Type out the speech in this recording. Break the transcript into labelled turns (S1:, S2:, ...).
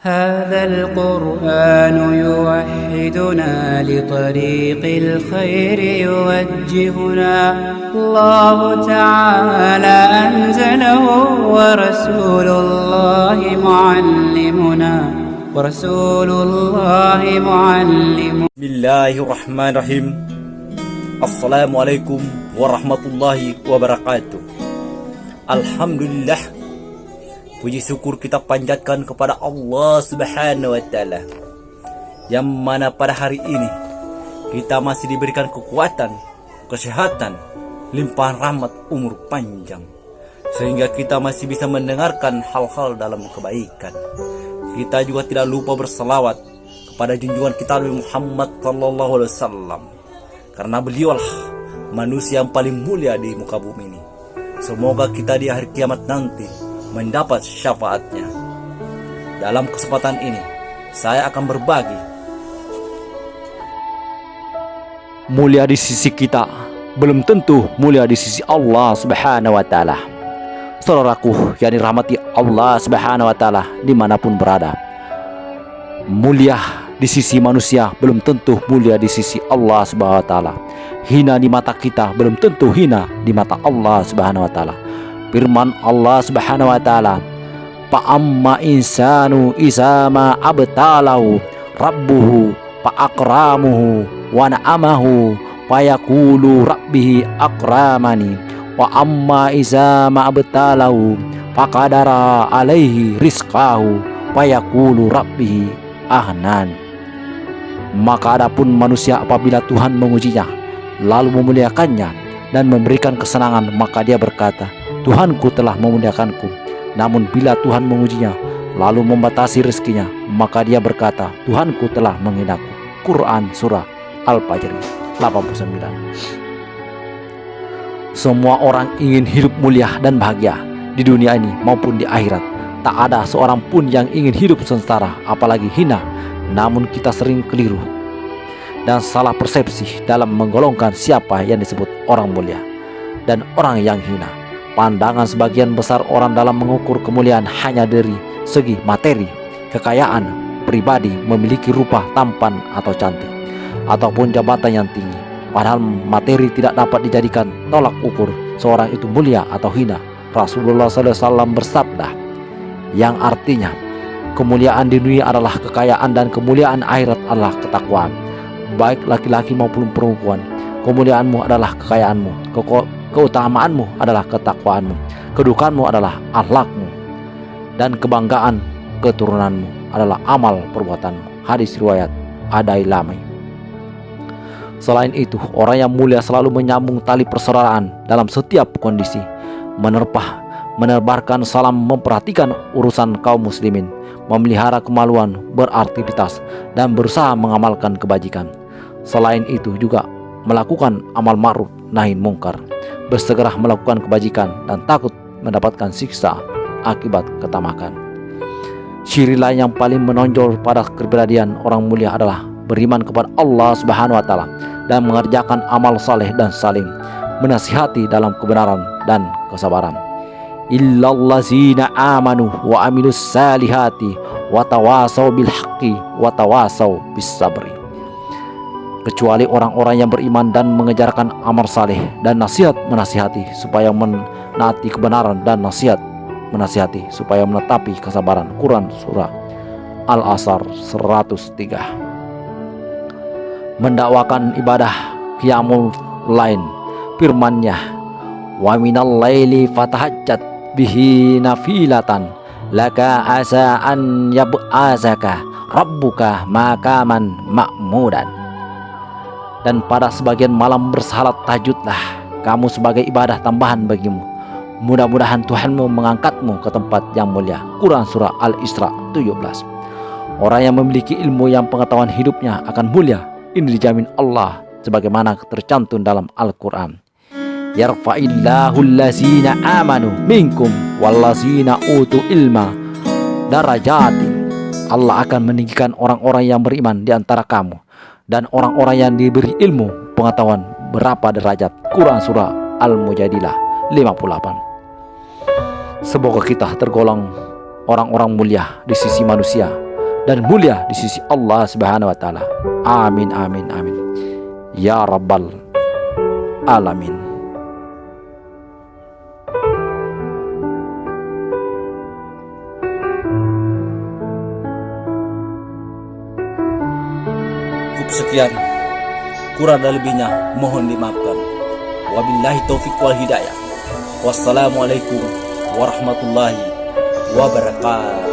S1: هذا القرآن يوحدنا لطريق الخير يوجهنا الله تعالى أنزله ورسول الله معلمنا
S2: بسم الله الرحمن الرحيم. السلام عليكم ورحمة الله وبركاته. Alhamdulillah, puji syukur kita panjatkan kepada Allah Subhanahu wa Ta'ala, yang mana pada hari ini kita masih diberikan kekuatan, kesehatan, limpahan rahmat, umur panjang, sehingga kita masih bisa mendengarkan hal-hal dalam kebaikan. Kita juga tidak lupa berselawat kepada junjungan kita Nabi Muhammad sallallahu alaihi wasallam, karena beliaulah manusia yang paling mulia di muka bumi ini. Semoga kita di hari kiamat nanti mendapat syafaatnya. Dalam kesempatan ini saya akan berbagi.
S3: Mulia di sisi kita belum tentu mulia di sisi Allah Subhanahu wa Ta'ala. Saudaraku yang dirahmati Allah Subhanahu wa Ta'ala dimanapun berada, mulia di sisi manusia belum tentu mulia di sisi Allah Subhanahu wa Ta'ala. Hina di mata kita belum tentu hina di mata Allah Subhanahu wa Ta'ala. Firman Allah Subhanahu wa Ta'ala, "Fa amma insanu isama abtalahu rabbuhu fa akramuhu wa na'amahu fa yaqulu rabbihi akramani wa amma isama abtalahu fa qadara alaihi rizqahu fa yaqulu rabbihi ahnan." Maka adapun manusia apabila Tuhan mengujinya lalu memuliakannya dan memberikan kesenangan, maka dia berkata, "Tuhanku telah memuliakanku." Namun bila Tuhan mengujinya lalu membatasi rezekinya, maka dia berkata, "Tuhanku telah menghinaku." Quran Surah Al-Fajr 89. Semua orang ingin hidup mulia dan bahagia di dunia ini maupun di akhirat. Tak ada seorang pun yang ingin hidup sengsara, apalagi hina. Namun kita sering keliru dan salah persepsi dalam menggolongkan siapa yang disebut orang mulia dan orang yang hina. Pandangan sebagian besar orang dalam mengukur kemuliaan hanya dari segi materi, kekayaan, pribadi, memiliki rupa tampan atau cantik, ataupun jabatan yang tinggi. Padahal materi tidak dapat dijadikan tolak ukur seorang itu mulia atau hina. Rasulullah SAW bersabda, yang artinya kemuliaan di dunia adalah kekayaan dan kemuliaan akhirat adalah ketakwaan. Baik laki-laki maupun perempuan, kemuliaanmu adalah kekayaanmu, keutamaanmu adalah ketakwaanmu, kedudukanmu adalah akhlakmu, dan kebanggaan keturunanmu adalah amal perbuatanmu. Hadis riwayat Ad-Dailami. Selain itu, orang yang mulia selalu menyambung tali persaudaraan dalam setiap kondisi, menebarkan salam, memperhatikan urusan kaum muslimin, memelihara kemaluan, beraktivitas, dan berusaha mengamalkan kebajikan. Selain itu juga melakukan amal ma'ruf nahi mungkar, bersegera melakukan kebajikan, dan takut mendapatkan siksa akibat ketamakan. Ciri lain yang paling menonjol pada kepribadian orang mulia adalah beriman kepada Allah Subhanahu wa Ta'ala dan mengerjakan amal saleh dan saling menasihati dalam kebenaran dan kesabaran. Illallazina amanu wa amilus salihati wa tawasaw bil haqqi wa tawasaw bis sabri. Kecuali orang-orang yang beriman dan mengejarkan amal saleh dan nasihat menasihati supaya menaati kebenaran, dan nasihat menasihati supaya menetapi kesabaran. Quran Surah Al-Asr 103. Mendakwakan ibadah qiyamul lain, firman-Nya, "Wa minal laili fatahajjat bihi nafilatan laka asa an yab'azaka rabbuka maqaman ma'mudan." Dan pada sebagian malam bersalat tahajudlah kamu sebagai ibadah tambahan bagimu. Mudah-mudahan Tuhanmu mengangkatmu ke tempat yang mulia. Quran Surah Al-Isra 17. Orang yang memiliki ilmu yang pengetahuan hidupnya akan mulia, ini dijamin Allah sebagaimana tercantum dalam Al-Quran. Yarfa'illahu allazina amanu minkum wallazina utu ilma darajatin. Allah akan meninggikan orang-orang yang beriman di antara kamu dan orang-orang yang diberi ilmu pengetahuan berapa derajat. Quran Surah Al-Mujadilah 58. Semoga kita tergolong orang-orang mulia di sisi manusia dan mulia di sisi Allah Subhanahu wa taala. Amin amin amin. Ya rabbal alamin.
S2: Cukup sekian, kurang dan lebihnya mohon dimaafkan. Wabillahi taufik wal hidayah. Wassalamualaikum warahmatullahi wabarakatuh.